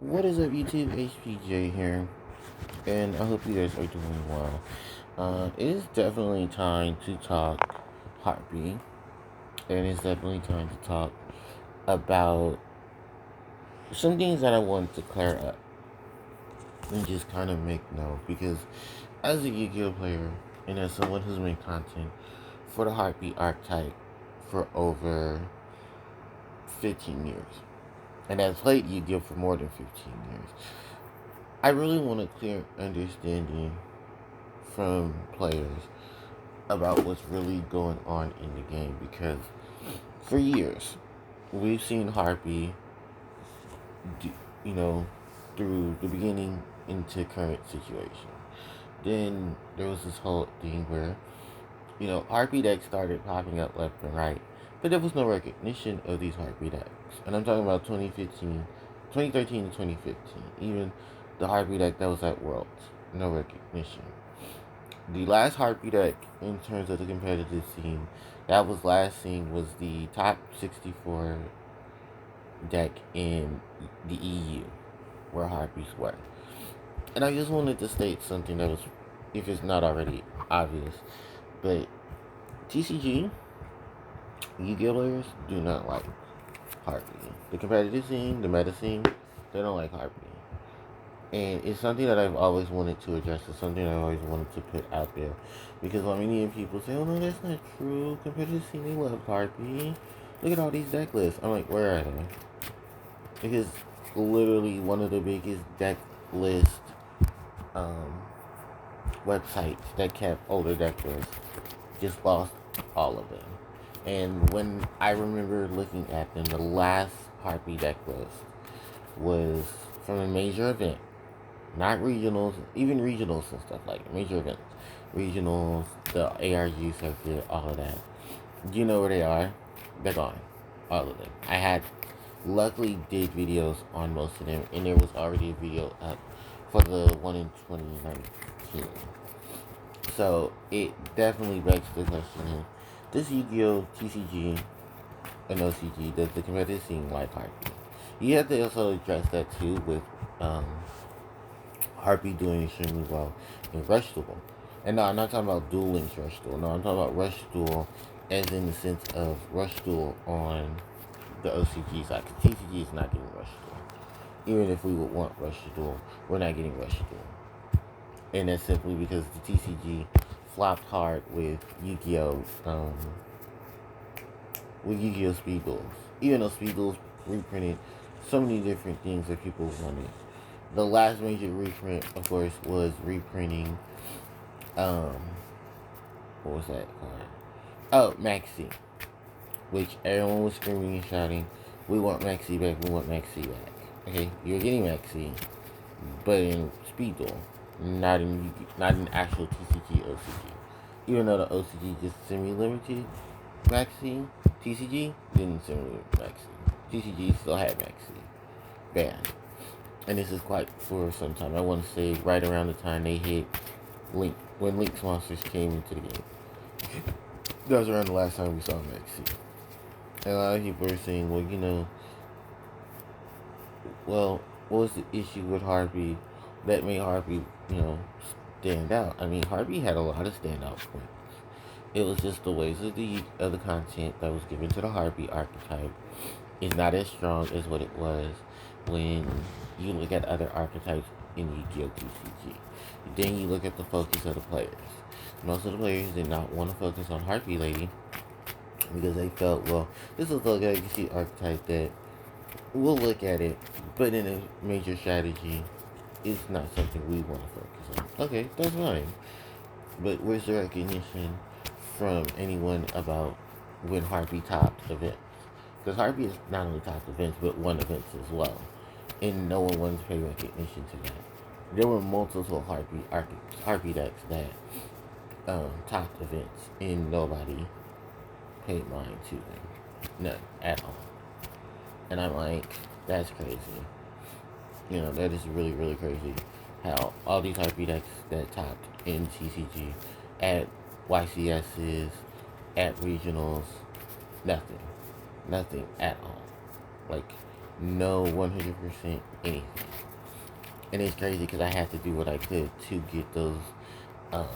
What is up, YouTube? HPJ here, and I hope you guys are doing well. It is definitely time to talk Harpie, and it's definitely time to talk about some things that I want to clear up and just kind of make known. Because as a Yu-Gi-Oh player and as someone who's made content for the Harpie archetype for over 15 years, and has played Yu-Gi-Oh for more than 15 years, I really want a clear understanding from players about what's really going on in the game, because for years we've seen Harpie, you know, through the beginning into current situation. Then there was this whole thing where, Harpie decks started popping up left and right, but there was no recognition of these Harpie decks. And I'm talking about 2013 to 2015. Even the Harpie deck that was at Worlds, no recognition. The last Harpie deck in terms of the competitive scene that was last seen was the top 64 deck in the EU, where Harpies were. And I just wanted to state something that was, if it's not already obvious, but TCG, Yu-Gi-Oh players do not like Harpie. The competitive scene, the meta scene, they don't like Harpie. And it's something that I've always wanted to address. It's something I've always wanted to put out there. Because when many people say, oh no, that's not true. Competitors see me love Harpie. Look at all these deck lists. I'm like, where are they? Because literally one of the biggest deck list um, websites that kept older deck lists just lost all of them. And when I remember looking at them, the last Harpie deck list was from a major event. Not regionals, even regionals and stuff like major events. Regionals, the ARG circuit, all of that. You know where they are? They're gone. All of them. I had luckily did videos on most of them, and there was already a video up for the one in 2019. So it definitely begs the question: does Yu-Gi-Oh, TCG, and OCG, does the competitive scene like Harpie? You have to also address that too with um, Harpie doing extremely well in Rush Duel. And no, I'm not talking about Duel Links Rush Duel. No, I'm talking about Rush Duel as in the sense of Rush Duel on the OCG side. Because TCG is not getting Rush Duel. Even if we would want Rush Duel, we're not getting Rush Duel. And that's simply because the TCG flopped hard with Yu-Gi-Oh Speed Duels. Even though Speed Duels reprinted so many different things that people wanted. The last major reprint, of course, was reprinting, um, what was that called? Oh, Maxi. Which everyone was screaming and shouting, we want Maxi back, we want Maxi back. Okay, you're getting Maxi, but in Speed Duel, not in actual TCG OCG. Even though the OCG just semi-limited Maxi, TCG didn't semi-limit Maxi. TCG still had Maxi. Banned. And this is quite for some time. I want to say right around the time they hit Link, when Link's monsters came into the game. That was around the last time we saw Maxi. And a lot of people are saying, well, what was the issue with Harpie that made Harpie, stand out? I mean, Harpie had a lot of standout points. It was just the ways of the content that was given to the Harpie archetype is not as strong as what it was when you look at other archetypes in Yu-Gi-Oh! TCG. Then you look at the focus of the players. Most of the players did not want to focus on Harpie Lady because they felt, well, this is a legacy archetype that we'll look at it, but in a major strategy, it's not something we want to focus on. Okay, that's fine. But where's the recognition from anyone about when Harpie topped events? Because Harpie is not only topped events, but won events as well. And no one wanted to pay recognition to that. There were multiple Harpie decks that topped events, and nobody paid mind to them. None at all. And I'm like, that's crazy. That is really, really crazy. How all these Harpie decks that topped in TCG at YCSs, at regionals, nothing. Nothing at all. Like, know 100% anything. And it's crazy because I had to do what I could to get um,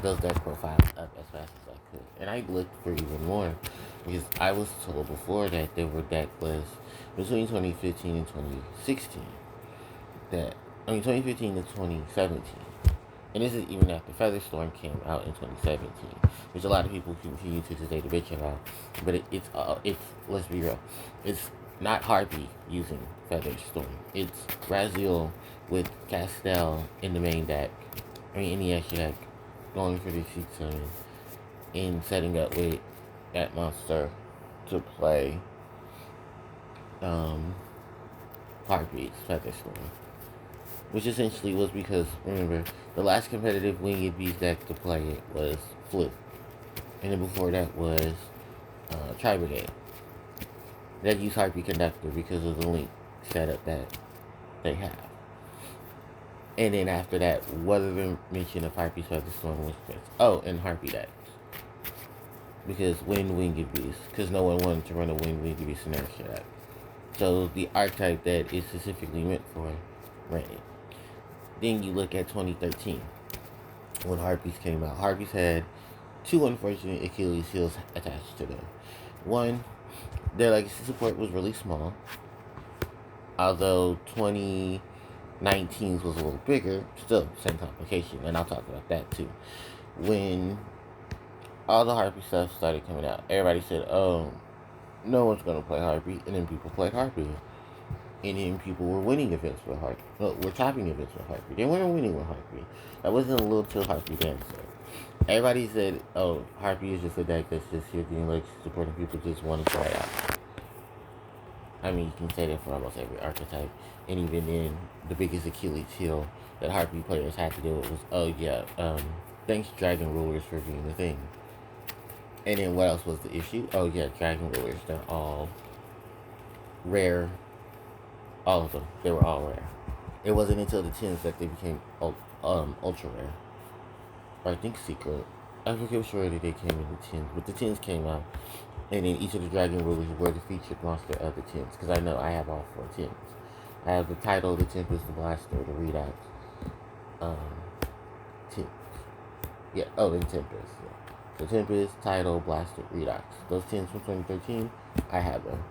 those deck profiles up as fast as I could. And I looked for even more because I was told before that there were deck lists between 2015 and 2016 that, 2015 to 2017. And this is even after Featherstorm came out in 2017, which a lot of people continue to today to bitch about. But it's let's be real, it's not Harpy using Featherstorm. It's Raziel with Castell in the main deck, in the extra deck, going for the Seed Summon, and setting up with that monster to play Harpy's Featherstorm. Which essentially was because, remember, the last competitive Winged Beast deck to play it was Flip. And then before that was Tri-Brigade. That used Harpy Conductor because of the link setup that they have. And then after that, what other mention of Harpy's Featherstorm was just, and Harpy decks. Because Winged Beast, because no one wanted to run a Winged Beast in their deck. So the archetype that is specifically meant for ran it. Then you look at 2013, when Harpies came out. Harpies had two unfortunate Achilles heels attached to them. One, their legacy support was really small, although 2019's was a little bigger, still same complication, and I'll talk about that too. When all the Harpy stuff started coming out, everybody said, oh, no one's going to play Harpy, and then people played Harpy. And then people were winning events with Harpy. No, were topping events with Harpy. They weren't winning with Harpy. That wasn't a little too Harpy dancer. Everybody said, oh, Harpy is just a deck that's just here being like supporting people just want to try it out. I mean, you can say that for almost every archetype. And even then, the biggest Achilles heel that Harpy players had to deal with was, thanks Dragon Rulers for being the thing. And then what else was the issue? Oh yeah, Dragon Rulers. They're all rare. All of them. They were all rare. It wasn't until the 10s that they became ultra rare. Or I think secret. I forget which rarity they came in the 10s. But the 10s came out. And then each of the Dragon Rulers were the featured monster of the 10s. Because I know I have all 4 10s. I have the Title, the Tempest, the Blaster, the Redux. 10s. Yeah, the Tempest. Yeah. So Tempest, Title, Blaster, Redux. Those 10s from 2013, I have them.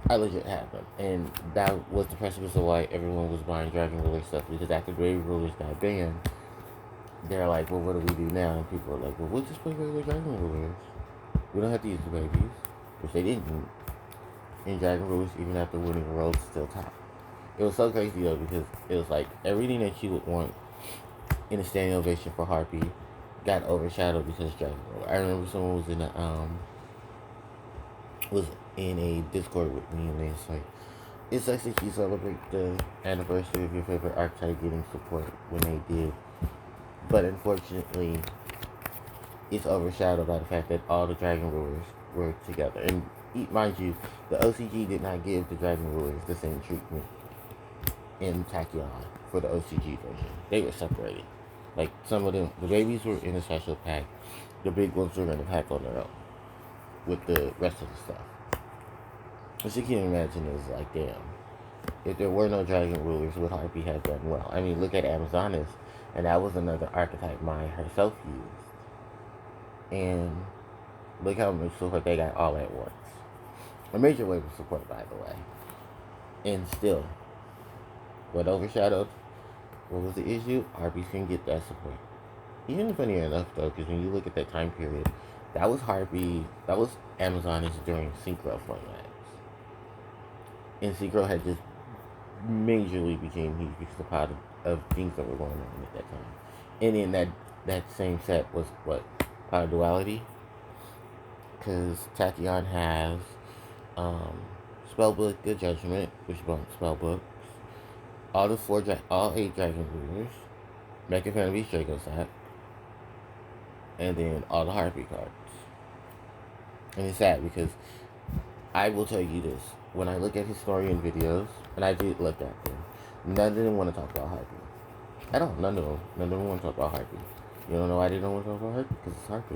I legit have them. And that was the precipice of why everyone was buying Dragon Ruler stuff. Because after Brave Rulers got banned, they're like, well, what do we do now? And people are like, well, we'll just play regular Dragon Rulers. We don't have to use the babies. Which they didn't. And Dragon Rulers, even after winning the Worlds, still top. It was so crazy, though, because it was like everything that you would want in a standing ovation for Harpy got overshadowed because Dragon Ruler. I remember someone was in a Discord with me, and it's like, it's nice that you celebrate the anniversary of your favorite archetype getting support when they did, but unfortunately, it's overshadowed by the fact that all the Dragon Rulers were together. And mind you, the OCG did not give the Dragon Rulers the same treatment in Tachyon for the OCG version. They were separated. Like, some of them, the babies were in a special pack, the big ones were in a pack on their own with the rest of the stuff. What you can imagine is like, damn, if there were no Dragon Rulers, would Harpy have done well? I mean, look at Amazonas, and that was another archetype Maya herself used. And look how much support they got all at once. A major wave of support, by the way. And still, what overshadowed? What was the issue? Harpy couldn't get that support. Even funnier enough, though, because when you look at that time period, that was Harpy, that was Amazonas during Synchro formats. And Synchro had just majorly became huge because of part of things that were going on at that time. And then that same set was what? Part of Duality? Because Tachyon has Spellbook, Good Judgment, which brought Spellbooks, all 8 Dragon Rulers, Mecha Fantasy Draco set, and then all the Harpy cards. And it's sad because I will tell you this. When I look at historian videos, and I did look at them, none of them want to talk about Harpy. At all. None of them want to talk about Harpy. You don't know why they don't want to talk about Harpy? Because it's Harpy.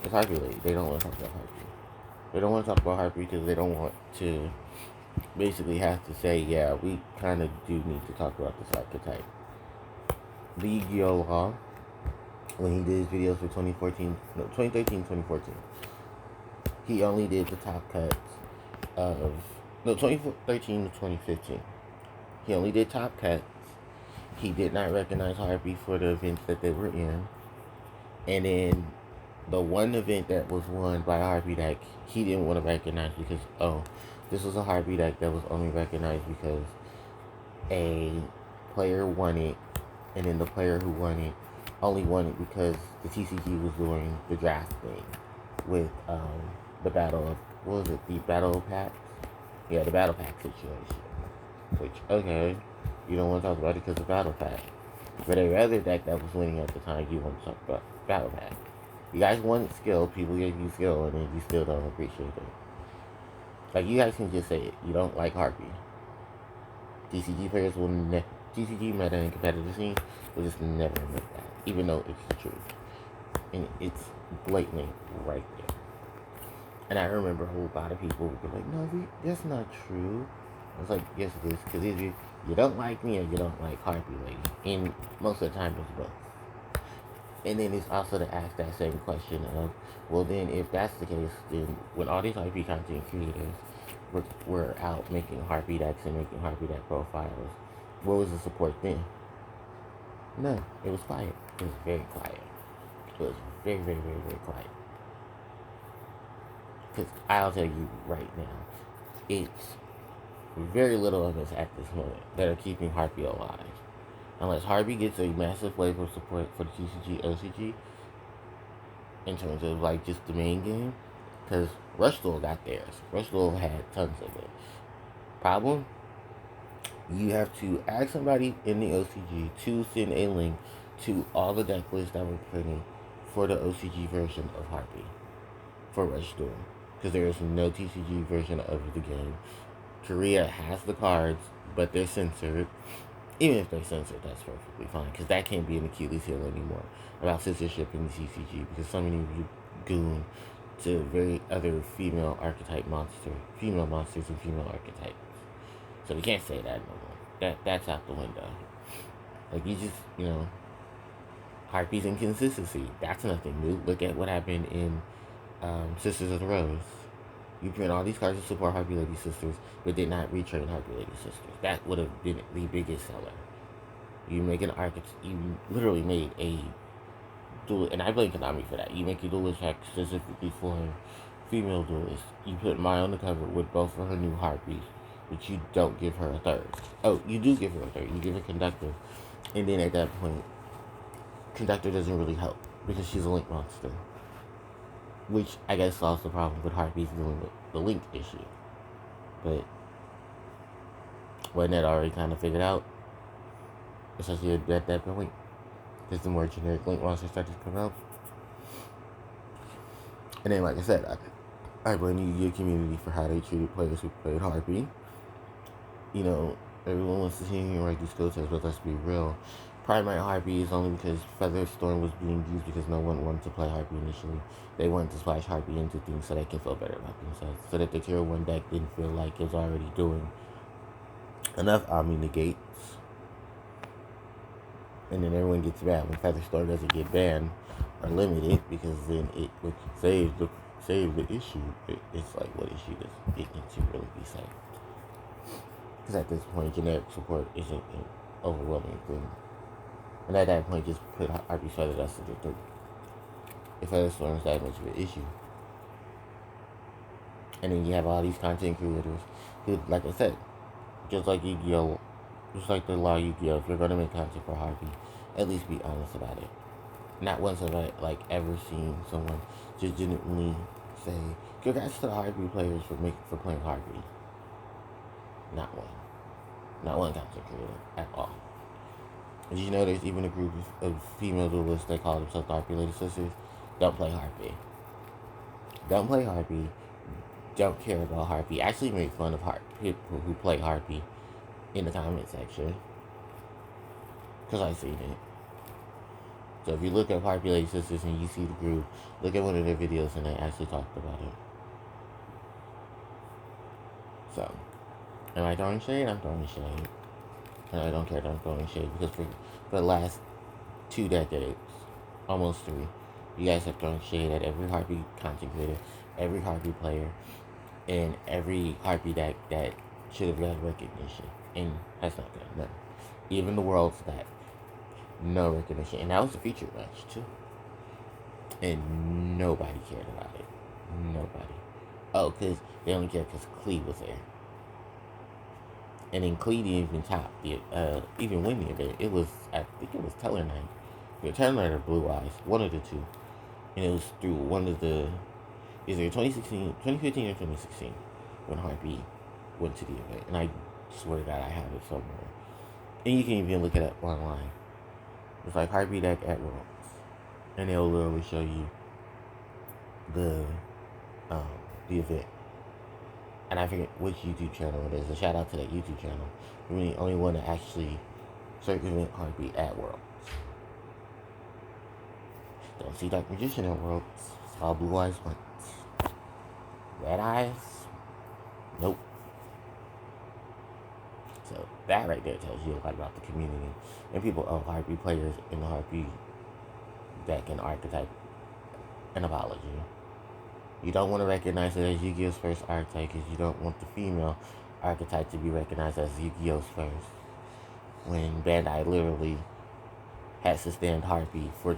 It's Harpie Lady. They don't want to talk about Harpy. They don't want to talk about Harpy because they don't want to basically has to say, yeah, we kind of do need to talk about this archetype. The Yu-Gi-Oh! Law, when he did his videos for 2013, 2014, he only did the top cuts of, 2013 to 2015. He only did top cuts. He did not recognize Harpie for the events that they were in. And then the one event that was won by Harpie deck, he didn't want to recognize because, this was a Harpie deck that was only recognized because a player won it, and then the player who won it only won it because the TCG was doing the draft thing with the battle of, what was it, the battle pack? Yeah, the battle pack situation. Which, okay, you don't want to talk about it because of battle pack. But a other deck that was winning at the time, you want to talk about battle pack. You guys wanted skill, people gave you skill, and then you still don't appreciate it. Like, you guys can just say it. You don't like Harpie. TCG players will TCG meta and competitive scene will just never admit that, even though it's the truth. And it's blatantly right there. And I remember a whole lot of people would be like, no, that's not true. I was like, yes it is, because either you don't like me or you don't like Harpie Lady. And most of the time it's both. And then it's also to ask that same question of, well then, if that's the case, then when all these Harpie content creators were out making Harpie decks and making Harpie deck profiles, what was the support then? No, it was quiet. It was very quiet. It was very, very, very, very quiet. Because I'll tell you right now, it's very little of us at this moment that are keeping Harpie alive. Unless Harpie gets a massive wave of support for the TCG, OCG, in terms of like just the main game, because Rush Duel got theirs. Rush Duel had tons of it. Problem? You have to ask somebody in the OCG to send a link to all the deck lists that were printed for the OCG version of Harpie for Rush Duel, because there is no TCG version of the game. Korea has the cards, but they're censored. Even if they're censored, that's perfectly fine, because that can't be an Achilles heel anymore about censorship in the CCG, because so many of you goon to very other female monsters and female archetypes. So we can't say that no more. That's out the window. Like, you just, Harpie's inconsistency. That's nothing new. Look at what happened in Sisters of the Rose. You print all these cards to support Harpie Lady Sisters, but did not retrain Harpie Lady Sisters. That would have been the biggest seller. You make an archetype. You literally made a duel, and I blame Konami for that. You make a duelist pack specifically for female duelists. You put Maya on the cover with both of her new Harpies, but you don't give her a third. Oh, you do give her a third. You give her Conductor, and then at that point, Conductor doesn't really help because she's a link monster. Which I guess solves the problem with Harpie's dealing with the link issue. But wasn't that already kind of figured out? Especially at that point. Because the more generic link monsters started to come out. And then, like I said, I blame the Yu-Gi-Oh community for how they treated players who played Harpie. Everyone wants to see me write these skill tests, but let's be real. Primary Harpie is only because Featherstorm was being used because no one wanted to play Harpie initially. They wanted to splash Harpie into things so they can feel better about themselves. So that the tier 1 deck didn't feel like it was already doing enough Omni Negates. And then everyone gets mad when Featherstorm doesn't get banned or limited, because then it would save the issue. It's like, what issue does it need to really be saved? Because at this point, generic support isn't an overwhelming thing. And at that point, just put Harpie's Feather Dust to the 3. If Featherstorm is that much of an issue. And then you have all these content creators who, like I said, just like Yu-Gi-Oh, just like the law Yu-Gi-Oh, if you're going to make content for Harpie, at least be honest about it. Not once have I, ever seen someone just genuinely say, congrats to the Harpie players for playing Harpie. Not one. Not one content creator at all. Did you know there's even a group of female duelists that call themselves the Harpie Lady Sisters? Don't play Harpie. Don't play Harpie. Don't care about Harpie. Actually make fun of people who play Harpie in the comment section. Because I've seen it. So if you look at Harpie Lady Sisters and you see the group, look at one of their videos and they actually talked about it. So, Am I throwing shade? I'm throwing shade. And I don't care that I'm throwing shade because for the last 2 decades, almost 3, you guys have thrown shade at every Harpie content creator, every Harpie player, and every Harpie deck that should have got recognition and has not gotten none. Even the world's got no recognition. And that was a featured match too. And nobody cared about it. Nobody. Oh, because they only cared because Clee was there. And then Clee didn't even top the, even win the event. It was, I think it was Teller Night. Yeah, Teller Night or Blue Eyes, one of the two. And it was through one of the, either 2015 or 2016, when Harpie went to the event. And I swear to God, I have it somewhere. And you can even look it up online. It's like Harpie deck at Worlds. And they'll literally show you the event. And I forget which YouTube channel it is. A shout out to that YouTube channel. We're the only one to actually circumvent Harpie at Worlds. Don't see Dark Magician at Worlds. It's all Blue Eyes once. Red Eyes? Nope. So that right there tells you a lot about the community. And people of Harpie players in the Harpie deck and archetype and apology. You don't want to recognize it as Yu-Gi-Oh's first archetype because you don't want the female archetype to be recognized as Yu-Gi-Oh's first. When Bandai literally has to stand Harpie for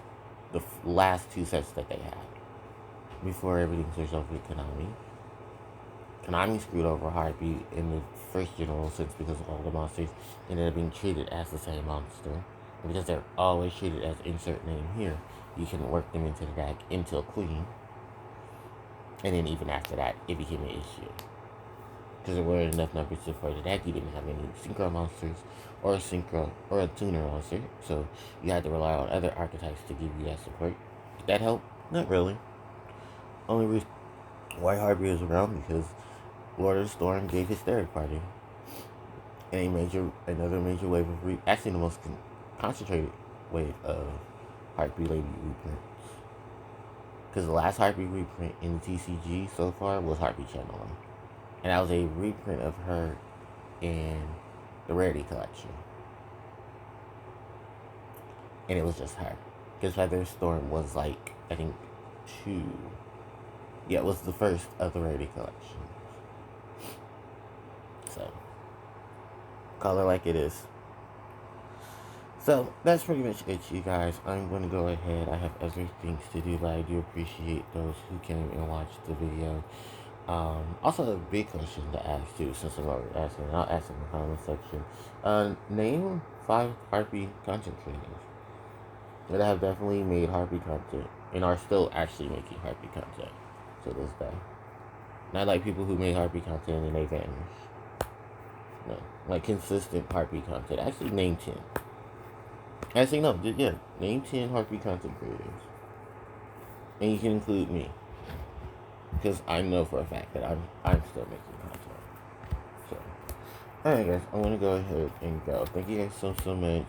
the last 2 sets that they had. Before everything switched over to Konami. Konami screwed over Harpie in the first general sense because of all the monsters ended up being treated as the same monster. And because they're always treated as insert name here, you can work them into the deck until Queen. And then even after that, it became an issue. Because there weren't enough numbers for the deck. You didn't have any synchro monsters or a tuner monster. So you had to rely on other archetypes to give you that support. Did that help? Not really. Only reason why Harpie is around because Lord of the Storm gave his third party. And another major wave of actually the most concentrated wave of Harpie Lady reprints. Because the last Harpie reprint in the TCG so far was Harpie Channeling. And that was a reprint of her in the Rarity Collection. And it was just her. Because Feather Storm was like, I think, 2. Yeah, it was the first of the Rarity Collection. So, call it like it is. So, that's pretty much it, you guys. I'm going to go ahead. I have other things to do, but I do appreciate those who came and watched the video. Also, a big question to ask, too, since I'm already asking. I'll ask in the comment section. Name 5 Harpie content creators that have definitely made Harpie content and are still actually making Harpie content to this day. Not like people who made Harpie content and they vanished. No, like consistent Harpie content. Actually, name 10. Actually, no, yeah. Name 10 Harpie content creators. And you can include me. Because I know for a fact that I'm still making content. So, alright guys, I'm going to go ahead and go. Thank you guys so much.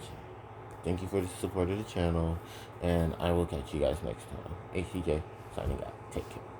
Thank you for the support of the channel. And I will catch you guys next time. HCJ, signing out. Take care.